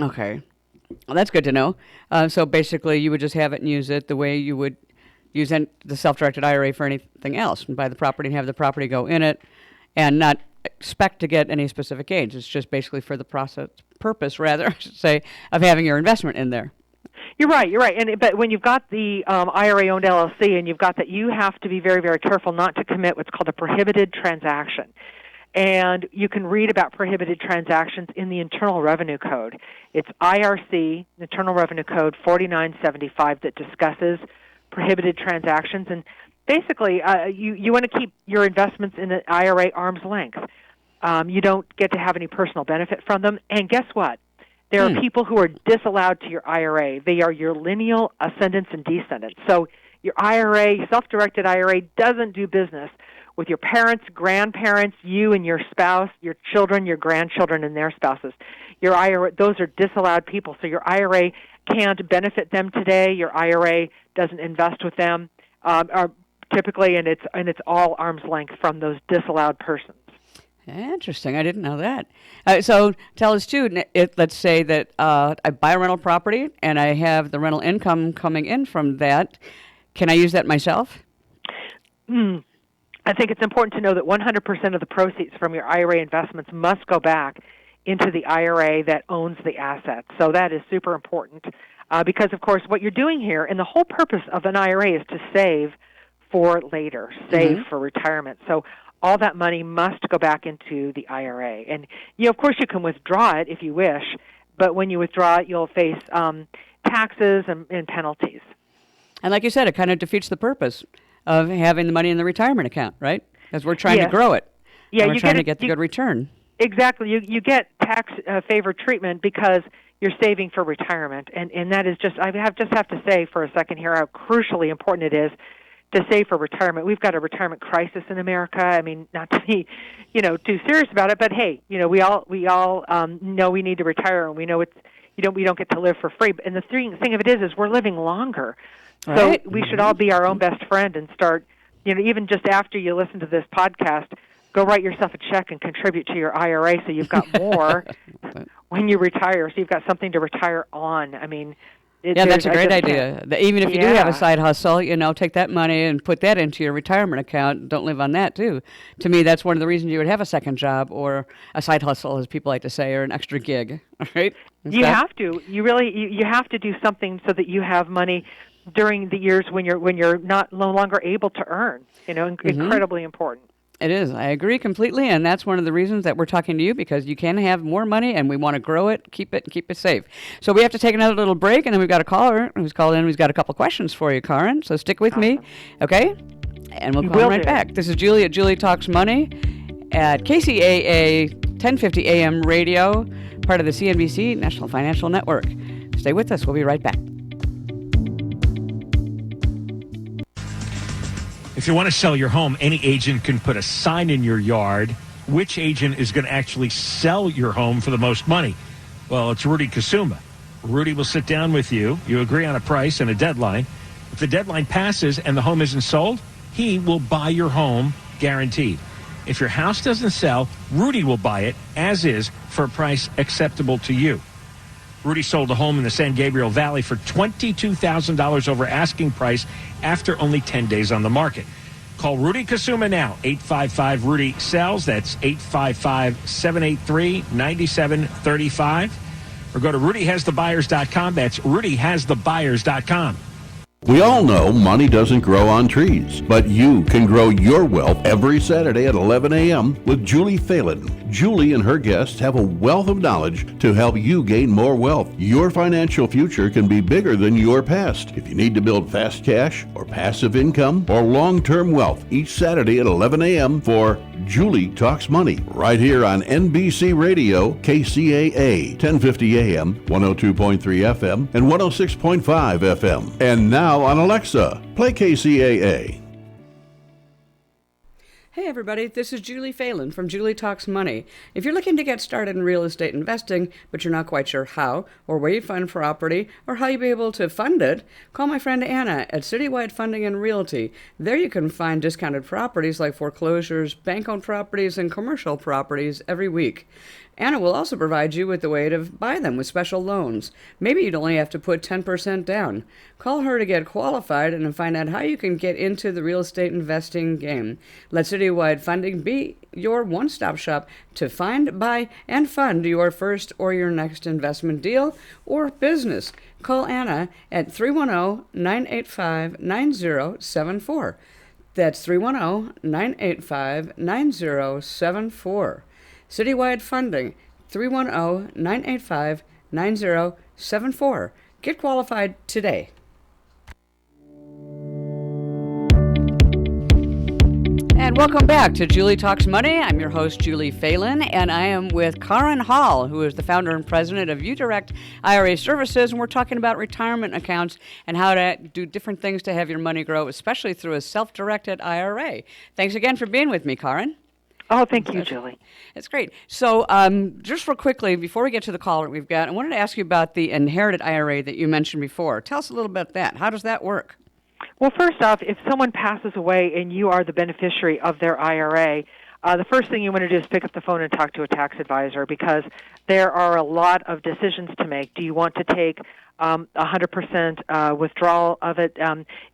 B: Okay. Well, that's good to know. So basically you would just have it and use it the way you would use the self-directed IRA for anything else, and buy the property and have the property go in it and not expect to get any specific gains. It's just basically for the purpose, I should say, of having your investment in there.
D: You're right. But when you've got the IRA-owned LLC and you've got that, you have to be very, very careful not to commit what's called a prohibited transaction. And you can read about prohibited transactions in the Internal Revenue Code. It's IRC, Internal Revenue Code 4975, that discusses prohibited transactions. And basically, you want to keep your investments in an IRA arm's length. You don't get to have any personal benefit from them. And guess what? There are people who are disallowed to your IRA. They are your lineal ascendants and descendants. So your IRA, self-directed IRA, doesn't do business with your parents, grandparents, you and your spouse, your children, your grandchildren, and their spouses. Your IRA, those are disallowed people. So your IRA can't benefit them today. Your IRA doesn't invest with them, typically, and it's all arm's length from those disallowed persons.
B: Interesting. I didn't know that. So tell a student, let's say that I buy a rental property and I have the rental income coming in from that. Can I use that myself?
D: I think it's important to know that 100% of the proceeds from your IRA investments must go back into the IRA that owns the assets. So that is super important because, of course, what you're doing here, and the whole purpose of an IRA is to save for later, save for retirement. So all that money must go back into the IRA. And, of course, you can withdraw it if you wish, but when you withdraw it, you'll face taxes and penalties.
B: And like you said, it kind of defeats the purpose of having the money in the retirement account, right? Because we're trying to grow it. Yeah, we're trying to get the good return.
D: Exactly. You get tax favored treatment because you're saving for retirement. And that is just, I have to say for a second here how crucially important it is to save for retirement. We've got a retirement crisis in America. I mean, not to be, too serious about it, but hey, we all know we need to retire, and we know we don't get to live for free. And the thing of it is we're living longer.
B: Right.
D: So we should all be our own best friend and start, even just after you listen to this podcast, go write yourself a check and contribute to your IRA so you've got more when you retire, so you've got something to retire on. I mean,
B: yeah, that's a great idea. Even if you do have a side hustle, take that money and put that into your retirement account. Don't live on that, too. To me, that's one of the reasons you would have a second job or a side hustle, as people like to say, or an extra gig, right?
D: You have to. You really you have to do something so that you have money during the years when you're no longer able to earn. Incredibly important.
B: It is. I agree completely, and that's one of the reasons that we're talking to you, because you can have more money, and we want to grow it, keep it safe. So we have to take another little break, and then we've got a caller who's called in. Who's got a couple questions for you, Karen. So stick with me, okay? And we'll call right back. This is Julie at Julie Talks Money at KCAA 1050 AM radio, part of the CNBC National Financial Network. Stay with us. We'll be right back.
C: If you want to sell your home, any agent can put a sign in your yard. Which agent is going to actually sell your home for the most money? Well, it's Rudy Kasuma. Rudy will sit down with you. You agree on a price and a deadline. If the deadline passes and the home isn't sold, he will buy your home guaranteed. If your house doesn't sell, Rudy will buy it as is for a price acceptable to you. Rudy sold a home in the San Gabriel Valley for $22,000 over asking price after only 10 days on the market. Call Rudy Kasuma now, 855-RUDY-SELLS. That's 855-783-9735. Or go to rudyhasthebuyers.com. That's rudyhasthebuyers.com.
A: We all know money doesn't grow on trees, but you can grow your wealth every Saturday at 11 a.m. with Julie Phelan. Julie and her guests have a wealth of knowledge to help you gain more wealth. Your financial future can be bigger than your past. If you need to build fast cash or passive income or long-term wealth, each Saturday at 11 a.m. for Julie Talks Money, right here on NBC Radio, KCAA, 1050 AM, 102.3 FM, and 106.5 FM. And now on Alexa, play KCAA.
B: Hey everybody, this is Julie Phelan from Julie Talks Money. If you're looking to get started in real estate investing, but you're not quite sure how or where you find property or how you'll be able to fund it, call my friend Anna at Citywide Funding and Realty. There you can find discounted properties like foreclosures, bank-owned properties, and commercial properties every week. Anna will also provide you with the way to buy them with special loans. Maybe you'd only have to put 10% down. Call her to get qualified and find out how you can get into the real estate investing game. Let Citywide Funding be your one-stop shop to find, buy, and fund your first or your next investment deal or business. Call Anna at 310-985-9074. That's 310-985-9074. Citywide Funding, 310-985-9074. Get qualified today. And welcome back to Julie Talks Money. I'm your host, Julie Phelan, and I am with Karen Hall, who is the founder and president of UDirect IRA Services, and we're talking about retirement accounts and how to do different things to have your money grow, especially through a self-directed IRA. Thanks again for being with me, Karen.
D: Oh, thank you, Julie.
B: That's great. So just real quickly, before we get to the caller we've got, I wanted to ask you about the Inherited IRA that you mentioned before. Tell us a little about that. How does that work?
D: Well, first off, if someone passes away and you are the beneficiary of their IRA, the first thing you want to do is pick up the phone and talk to a tax advisor, because there are a lot of decisions to make. Do you want to take 100% withdrawal of it?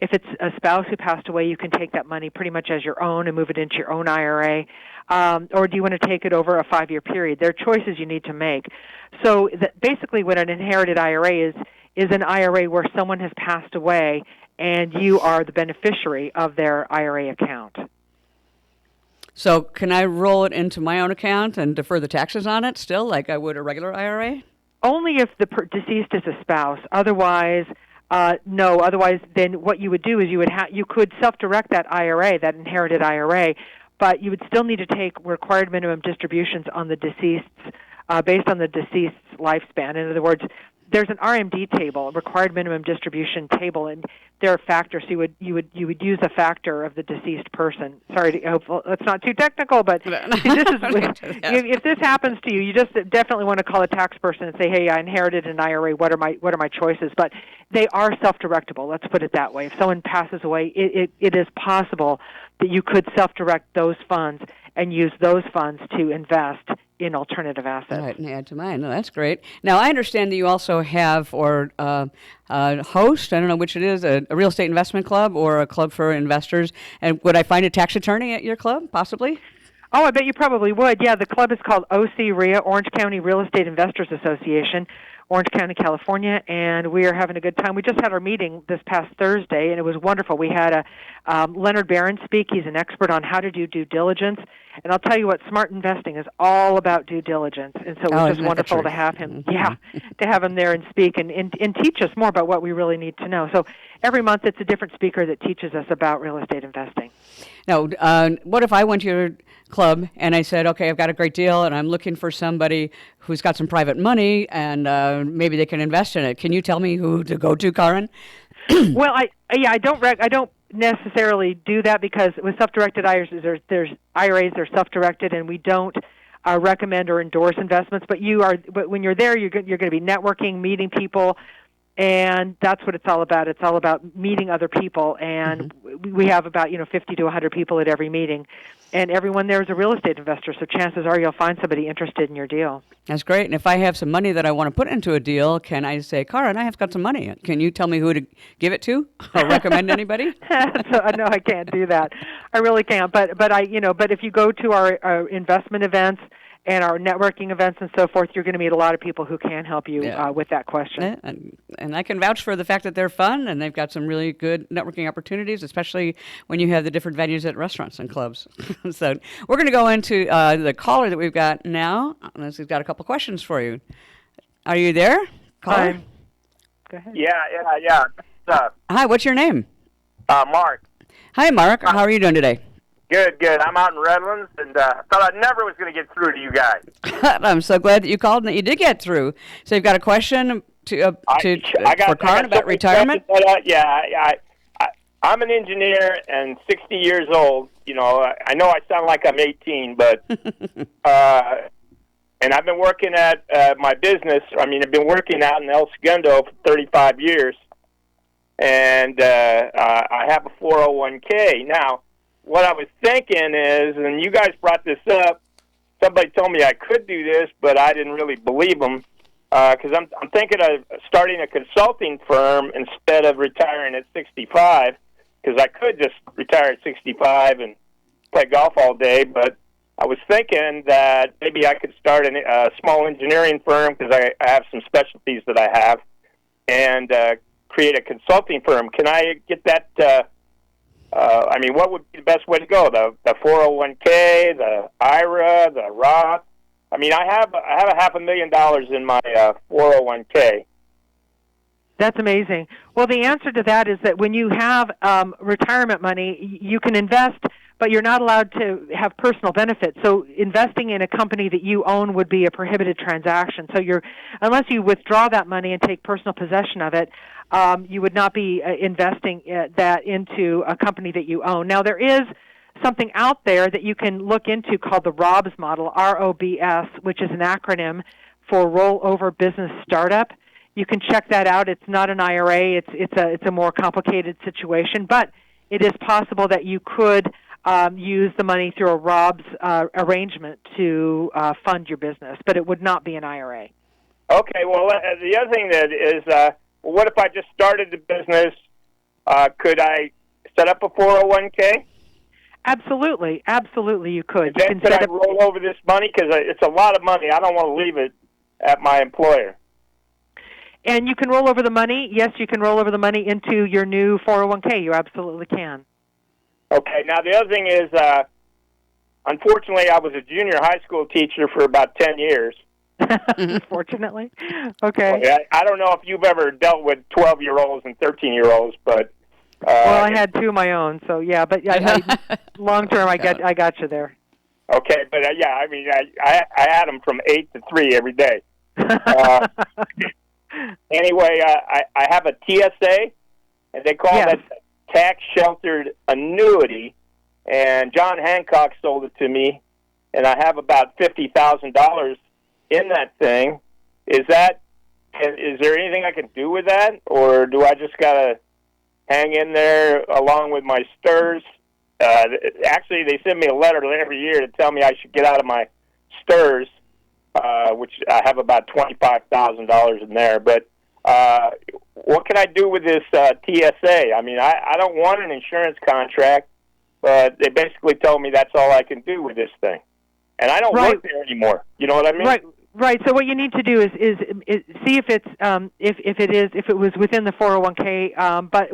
D: If it's a spouse who passed away, you can take that money pretty much as your own and move it into your own IRA. Or do you want to take it over a 5-year period? There are choices you need to make. So basically what an inherited IRA is an IRA where someone has passed away and you are the beneficiary of their IRA account.
B: So can I roll it into my own account and defer the taxes on it still, like I would a regular IRA?
D: Only if the deceased is a spouse. Otherwise, no. Otherwise, then what you would do is you could self-direct that IRA, that inherited IRA, but you would still need to take required minimum distributions on the deceased's, based on the deceased's lifespan. In other words, there's an RMD table, a required minimum distribution table, and there are factors. So you would use a factor of the deceased person. Sorry, it's not too technical, but see, if this happens to you, you just definitely want to call a tax person and say, "Hey, I inherited an IRA. What are my choices?" But they are self-directable. Let's put it that way. If someone passes away, it is possible that you could self-direct those funds and use those funds to invest in alternative assets.
B: Right, and add to mine. No, that's great. Now, I understand that you also have, or host, I don't know which it is, a real estate investment club or a club for investors. And would I find a tax attorney at your club, possibly?
D: Oh, I bet you probably would. Yeah, the club is called OC-RIA, Orange County Real Estate Investors Association, Orange County, California, and we are having a good time. We just had our meeting this past Thursday, and it was wonderful. We had Leonard Barron speak. He's an expert on how to do due diligence, and I'll tell you what, smart investing is all about due diligence, and so it was just wonderful to have him, to have him there and speak and teach us more about what we really need to know. So every month it's a different speaker that teaches us about real estate investing.
B: Now, what if I went to your club and I said, okay, I've got a great deal and I'm looking for somebody who's got some private money and maybe they can invest in it. Can you tell me who to go to, Karen?
D: Well, I don't necessarily do that because with self-directed IRAs, there's IRAs that are self-directed, and we don't recommend or endorse investments. But when you're there, you're going to be networking, meeting people, and that's what it's all about. It's all about meeting other people, and we have about 50 to 100 people at every meeting, and everyone there is a real estate investor. So chances are you'll find somebody interested in your deal.
B: That's great. And if I have some money that I want to put into a deal, can I say, Karen, I have got some money. Can you tell me who to give it to or recommend anybody?
D: No, I can't do that. I really can't. But if you go to our investment events and our networking events and so forth, you're going to meet a lot of people who can help you with that question.
B: And I can vouch for the fact that they're fun and they've got some really good networking opportunities, especially when you have the different venues at restaurants and clubs. So we're going to go into the caller that we've got now. Unless we've got a couple questions for you. Are you there, caller?
D: Go ahead.
E: Yeah.
B: Hi, what's your name?
E: Mark.
B: Hi, Mark. How are you doing today?
E: Good. I'm out in Redlands, and I thought I never was going to get through to you guys.
B: I'm so glad that you called and that you did get through. So you've got a question for Karen about retirement?
E: I'm an engineer and 60 years old. I know I sound like I'm 18, but and I've been working at my business. I've been working out in El Segundo for 35 years, and I have a 401k now. What I was thinking is, and you guys brought this up, somebody told me I could do this, but I didn't really believe them, because I'm thinking of starting a consulting firm instead of retiring at 65, because I could just retire at 65 and play golf all day, but I was thinking that maybe I could start a small engineering firm, because I have some specialties that I have, and create a consulting firm. Can I get that... what would be the best way to go? The 401k, the IRA, the Roth. I have $500,000 in my 401k.
D: That's amazing. Well, the answer to that is that when you have retirement money, you can invest, but you're not allowed to have personal benefits. So investing in a company that you own would be a prohibited transaction. So unless you withdraw that money and take personal possession of it, you would not be investing that into a company that you own. Now, there is something out there that you can look into called the ROBS model, ROBS, which is an acronym for Rollover Business Startup. You can check that out. It's not an IRA. It's a more complicated situation, but it is possible that you could use the money through a ROBS arrangement to fund your business, but it would not be an IRA.
E: Okay. Well, the other thing that is, what if I just started the business? Could I set up a 401k?
D: Absolutely, you could.
E: Could I roll over this money? Because it's a lot of money. I don't want to leave it at my employer.
D: And you can roll over the money. Yes, you can roll over the money into your new 401k. You absolutely can. Okay.
E: Now, the other thing is, unfortunately, I was a junior high school teacher for about 10 years.
D: Unfortunately? Okay.
E: Well, I don't know if you've ever dealt with 12-year-olds and 13-year-olds, but...
D: well, I had two of my own, so yeah, but long term, I got you there.
E: Okay, but I had them from 8 to 3 every day. Anyway, I have a TSA, and they call that tax-sheltered annuity, and John Hancock sold it to me, and I have about $50,000 in that thing. Is there anything I can do with that, or do I just got to hang in there along with my STRS? Actually, they send me a letter every year to tell me I should get out of my STRS, which I have about $25,000 in there. But what can I do with this TSA? I mean, I don't want an insurance contract, but they basically told me that's all I can do with this thing. And I don't work there anymore. You know what I mean?
D: Right. So what you need to do is see if it's if it was within the 401k, but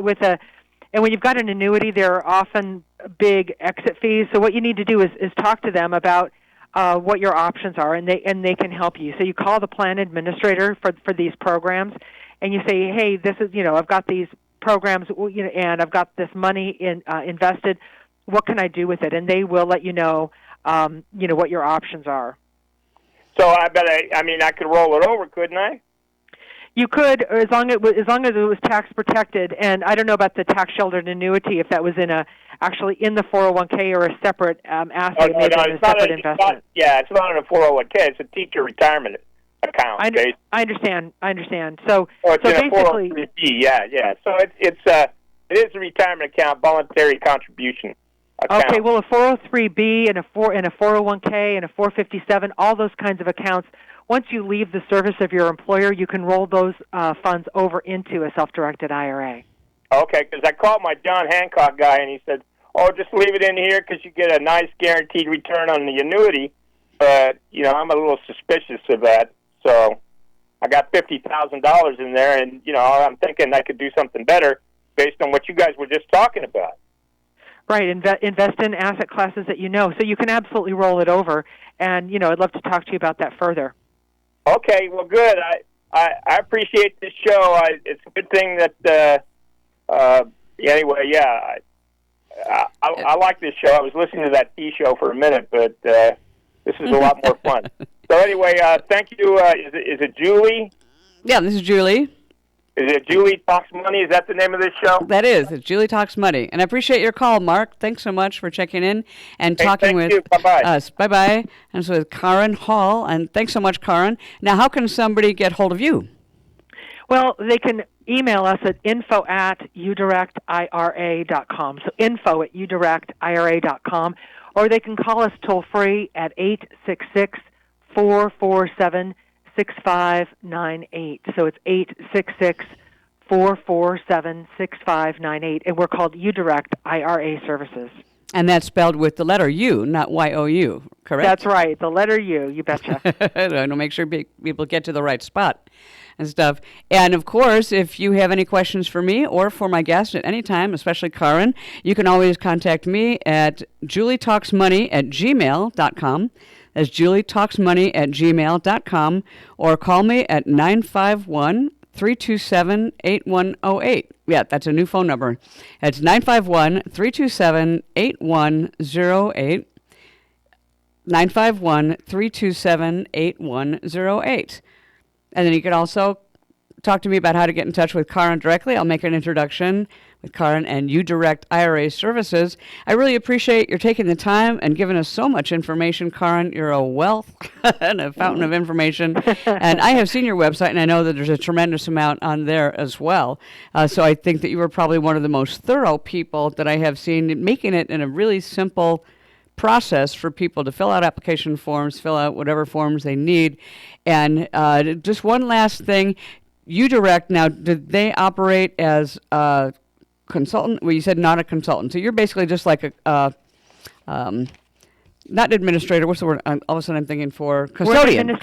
D: and when you've got an annuity, there are often big exit fees. So what you need to do is talk to them about what your options are, and they can help you. So you call the plan administrator for these programs, and you say, hey, this is I've got these programs, and I've got this money invested. What can I do with it? And they will let you know what your options are.
E: So I could roll it over, couldn't I?
D: You could, as long as it was tax protected. And I don't know about the tax sheltered annuity, if that was actually in the 401k or a separate asset, maybe in a separate investment.
E: It's not in a 401k. It's a teacher retirement account.
D: I understand. So
E: it's in
D: basically,
E: a 403b. Yeah. So it is a retirement account, voluntary contribution account.
D: Okay, well, a 403b and a 401k and a 457, all those kinds of accounts. Once you leave the service of your employer, you can roll those funds over into a self-directed IRA.
E: Okay, because I called my John Hancock guy, and he said, just leave it in here because you get a nice guaranteed return on the annuity. But, I'm a little suspicious of that. So I got $50,000 in there, and, I'm thinking I could do something better based on what you guys were just talking about.
D: Right, invest in asset classes that you know. So you can absolutely roll it over, and, I'd love to talk to you about that further.
E: Okay, well, good. I appreciate this show. It's a good thing that, anyway, yeah, I like this show. I was listening to that T show for a minute, but this is a lot more fun. So anyway, thank you. Is it Julie?
B: Yeah, this is Julie.
E: Is it Julie Talks Money? Is that the name of this show?
B: That is. It's Julie Talks Money. And I appreciate your call, Mark. Thanks so much for checking in and talking with us. Bye-bye. And so with Karen Hall. And thanks so much, Karen. Now, how can somebody get hold of you?
D: Well, they can email us at info@udirectira.com. So info@udirectira.com. Or they can call us toll-free at 866-447-6598. So it's 866-447-6598, and we're called UDirect IRA Services.
B: And that's spelled with the letter U, not Y-O-U, correct?
D: That's right, the letter U, you betcha.
B: To make sure people get to the right spot and stuff. And, of course, if you have any questions for me or for my guest at any time, especially Karen, you can always contact me at julietalksmoney@gmail.com. That's julietalksmoney@gmail.com, or call me at 951-327-8108. Yeah, that's a new phone number. It's 951-327-8108. 951-327-8108. And then you can also talk to me about how to get in touch with Karen directly. I'll make an introduction with Karen and UDirect IRA Services. I really appreciate your taking the time and giving us so much information, Karen. You're a wealth and a fountain of information. And I have seen your website, and I know that there's a tremendous amount on there as well. So I think that you were probably one of the most thorough people that I have seen, making it in a really simple process for people to fill out application forms, fill out whatever forms they need. And just one last thing, UDirect, now, did they operate as a consultant? Well, you said not a consultant. So you're basically just like a, not administrator, what's the word? All of a sudden I'm thinking for custodian.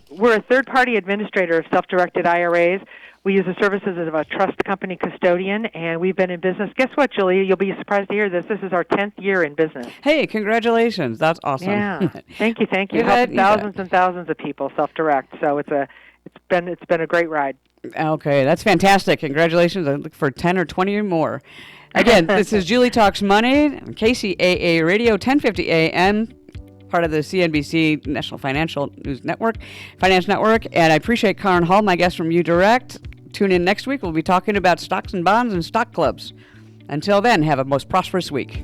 D: We're a third-party administrator of self-directed IRAs. We use the services of a trust company custodian, and we've been in business. Guess what, Julie? You'll be surprised to hear this. This is our 10th year in business.
B: Hey, congratulations. That's awesome.
D: Yeah. Thank you. Helping thousands and thousands of people self-direct. So it's been a great ride.
B: Okay, that's fantastic. Congratulations. I look for 10 or 20 or more. Again, this is Julie Talks Money, KCAA Radio, 1050 AM, part of the CNBC National Financial News Network, Finance Network. And I appreciate Karen Hall, my guest from UDirect. Tune in next week. We'll be talking about stocks and bonds and stock clubs. Until then, have a most prosperous week.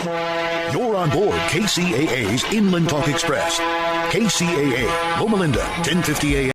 F: You're on board KCAA's Inland Talk Express. KCAA, Loma Linda, 1050 AM.